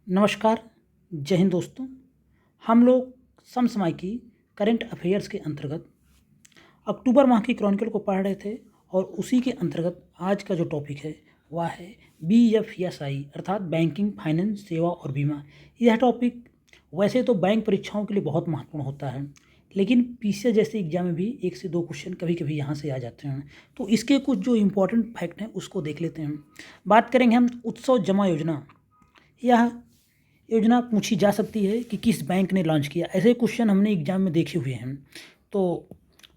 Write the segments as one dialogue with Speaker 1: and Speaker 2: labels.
Speaker 1: नमस्कार। जय हिंद दोस्तों। हम लोग समसामयिकी करंट अफेयर्स के अंतर्गत अक्टूबर माह की क्रॉनिकल को पढ़ रहे थे और उसी के अंतर्गत आज का जो टॉपिक है वह है BFSI अर्थात बैंकिंग, फाइनेंस, सेवा और बीमा। यह टॉपिक वैसे तो बैंक परीक्षाओं के लिए बहुत महत्वपूर्ण होता है, लेकिन पीसीएस जैसे एग्जाम में भी 1 से 2 क्वेश्चन कभी कभी यहाँ से आ जाते हैं। तो इसके कुछ जो इम्पोर्टेंट फैक्ट हैं उसको देख लेते हैं। बात करेंगे हम उत्सव जमा योजना। यह योजना पूछी जा सकती है कि किस बैंक ने लॉन्च किया। ऐसे क्वेश्चन हमने एग्जाम में देखे हुए हैं। तो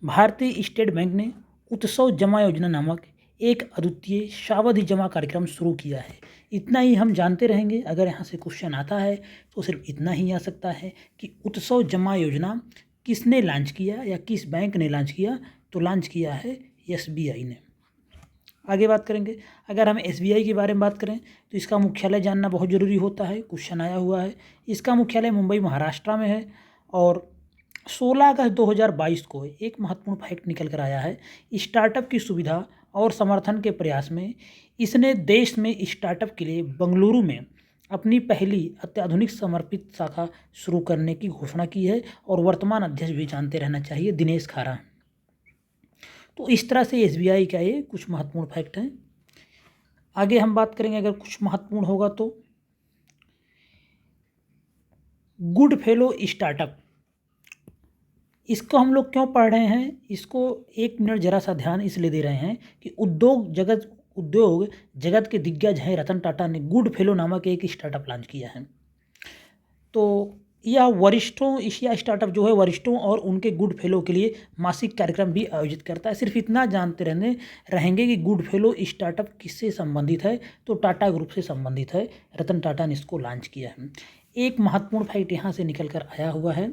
Speaker 1: भारतीय स्टेट बैंक ने उत्सव जमा योजना नामक एक अद्वितीय सावधि जमा कार्यक्रम शुरू किया है। इतना ही हम जानते रहेंगे। अगर यहाँ से क्वेश्चन आता है तो सिर्फ इतना ही आ सकता है कि उत्सव जमा योजना किसने लॉन्च किया या किस बैंक ने लॉन्च किया। तो लॉन्च किया है SBI ने। आगे बात करेंगे। अगर हम SBI के बारे में बात करें तो इसका मुख्यालय जानना बहुत ज़रूरी होता है। क्वेश्चन आया हुआ है। इसका मुख्यालय मुंबई महाराष्ट्र में है और 16 अगस्त 2022 को एक महत्वपूर्ण फैक्ट निकल कर आया है। स्टार्टअप की सुविधा और समर्थन के प्रयास में इसने देश में स्टार्टअप के लिए बेंगलुरु में अपनी पहली अत्याधुनिक समर्पित शाखा शुरू करने की घोषणा की है और वर्तमान अध्यक्ष भी जानते रहना चाहिए, दिनेश खारा। तो इस तरह से SBI का ये कुछ महत्वपूर्ण फैक्ट हैं। आगे हम बात करेंगे अगर कुछ महत्वपूर्ण होगा तो गुड फेलो स्टार्टअप। इसको हम लोग क्यों पढ़ रहे हैं, इसको 1 मिनट ज़रा सा ध्यान इसलिए दे रहे हैं कि उद्योग जगत के दिग्गज हैं रतन टाटा ने गुड फेलो नामक एक स्टार्टअप लॉन्च किया है। तो यह वरिष्ठों, एशिया स्टार्टअप जो है वरिष्ठों और उनके गुड फेलो के लिए मासिक कार्यक्रम भी आयोजित करता है। सिर्फ इतना जानते रहेंगे कि गुड फेलो स्टार्टअप किससे संबंधित है। तो टाटा ग्रुप से संबंधित है। रतन टाटा ने इसको लॉन्च किया है। एक महत्वपूर्ण फैक्ट यहाँ से निकल कर आया हुआ है।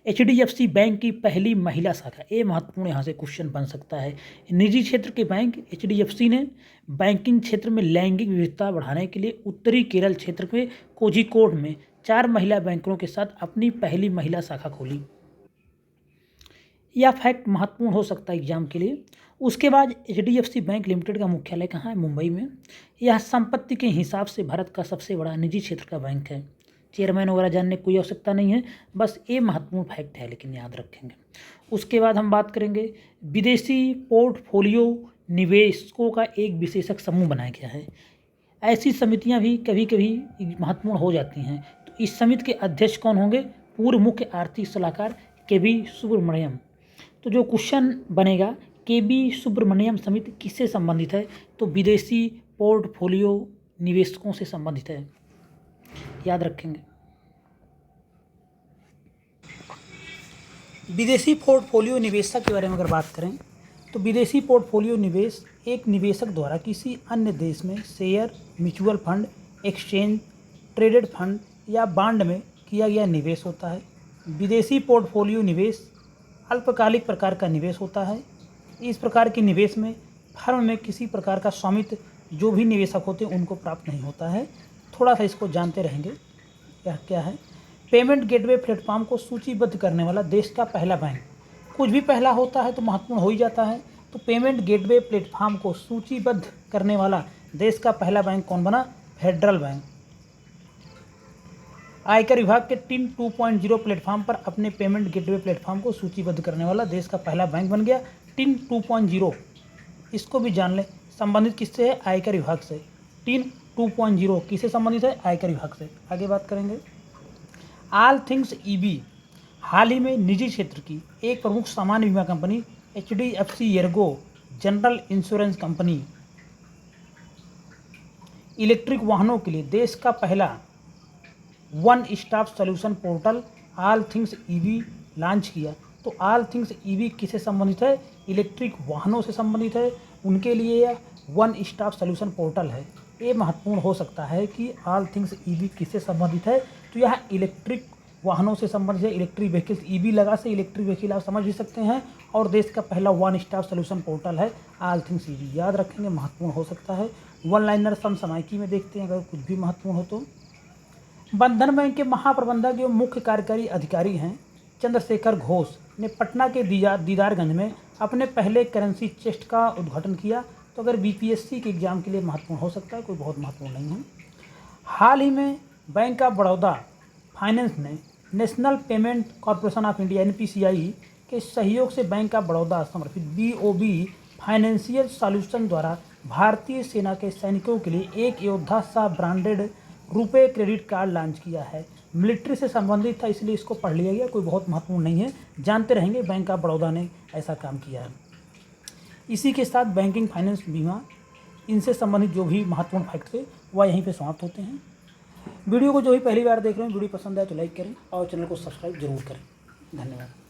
Speaker 1: HDFC बैंक की पहली महिला शाखा। ये महत्वपूर्ण यहाँ से क्वेश्चन बन सकता है। निजी क्षेत्र के बैंक HDFC ने बैंकिंग क्षेत्र में लैंगिक विविधता बढ़ाने के लिए उत्तरी केरल क्षेत्र में कोझिकोड में 4 महिला बैंकरों के साथ अपनी पहली महिला शाखा खोली। यह फैक्ट महत्वपूर्ण हो सकता है एग्जाम के लिए। उसके बाद HDFC बैंक लिमिटेड का मुख्यालय कहाँ है? मुंबई में। यह संपत्ति के हिसाब से भारत का सबसे बड़ा निजी क्षेत्र का बैंक है। चेयरमैन वगैरह जानने की कोई आवश्यकता नहीं है, बस ये महत्वपूर्ण फैक्ट है, लेकिन याद रखेंगे। उसके बाद हम बात करेंगे विदेशी पोर्टफोलियो निवेशकों का एक विशेषज्ञ समूह बनाया गया है। ऐसी समितियां भी कभी कभी महत्वपूर्ण हो जाती हैं। तो इस समिति के अध्यक्ष कौन होंगे? पूर्व मुख्य आर्थिक सलाहकार KB सुब्रमण्यम। तो जो क्वेश्चन बनेगा KB सुब्रमण्यम समिति किससे संबंधित है? तो विदेशी पोर्टफोलियो निवेशकों से संबंधित है, याद रखेंगे। विदेशी पोर्टफोलियो निवेशक के बारे में अगर बात करें तो विदेशी पोर्टफोलियो निवेश एक निवेशक द्वारा किसी अन्य देश में share, mutual fund, exchange traded fund या बांड में किया गया निवेश होता है। विदेशी पोर्टफोलियो निवेश अल्पकालिक प्रकार का निवेश होता है। इस प्रकार के निवेश में फर्म में किसी प्रकार का स्वामित्व जो भी निवेशक होते हैं उनको प्राप्त नहीं होता है। थोड़ा सा इसको जानते रहेंगे क्या है। पेमेंट गेटवे प्लेटफॉर्म को सूचीबद्ध करने वाला देश का पहला बैंक। कुछ भी पहला होता है तो महत्वपूर्ण हो ही जाता है। तो पेमेंट गेटवे प्लेटफॉर्म को सूचीबद्ध करने वाला देश का पहला बैंक कौन बना? Federal bank. आयकर विभाग के टिन 2.0 प्लेटफॉर्म पर अपने पेमेंट गेटवे प्लेटफॉर्म को सूचीबद्ध करने वाला देश का पहला बैंक बन गया टिन 2.0। इसको भी जान लें। संबंधित किससे है? आयकर विभाग से। टिन 2.0 किससे संबंधित है? आयकर विभाग से। आगे बात करेंगे। ऑल थिंग्स EV हाल ही में निजी क्षेत्र की एक प्रमुख सामान्य बीमा company HDFC Ergo general insurance company electric वाहनों के लिए देश का पहला one stop solution portal all things EV launch किया। तो ऑल थिंग्स EV किससे संबंधित है? इलेक्ट्रिक वाहनों से संबंधित है। उनके लिए यह वन स्टॉप सॉल्यूशन पोर्टल है। ये महत्वपूर्ण हो सकता है कि ऑल थिंग्स EV किससे संबंधित है। तो यह इलेक्ट्रिक वाहनों से संबंधित है। इलेक्ट्रिक व्हीकल्स EV लगा से इलेक्ट्रिक व्हीकल आप समझ भी सकते हैं। और देश का पहला वन स्टॉप सॉल्यूशन पोर्टल है ऑल थिंग्स EV, याद रखेंगे, महत्वपूर्ण हो सकता है। वन लाइनर समसामयिकी में देखते हैं अगर कुछ भी महत्वपूर्ण हो तो। बंधन बैंक के महाप्रबंधक एवं मुख्य कार्यकारी अधिकारी हैं चंद्रशेखर घोष ने पटना के दीदारगंज में अपने पहले करेंसी चेस्ट का उद्घाटन किया। तो अगर BPSC के एग्जाम के लिए महत्वपूर्ण हो सकता है, कोई बहुत महत्वपूर्ण नहीं है। हाल ही में बैंक ऑफ बड़ौदा फाइनेंस ने national payment corporation of India NPCI के सहयोग से बैंक ऑफ बड़ौदा समर्पित BOB फाइनेंशियल सॉल्यूशन द्वारा भारतीय सेना के सैनिकों के लिए एक योद्धा सा ब्रांडेड रुपए क्रेडिट कार्ड लॉन्च किया है। मिलिट्री से संबंधित था, इसलिए इसको पढ़ लिया गया, कोई बहुत महत्वपूर्ण नहीं है, जानते रहेंगे बैंक ऑफ बड़ौदा ने ऐसा काम किया है। इसी के साथ बैंकिंग, फाइनेंस, बीमा, इनसे संबंधित जो भी महत्वपूर्ण फैक्ट थे वह यहीं पे समाप्त होते हैं। वीडियो को जो भी पहली बार देख रहे हैं, वीडियो पसंद आए तो लाइक करें और चैनल को सब्सक्राइब जरूर करें। धन्यवाद।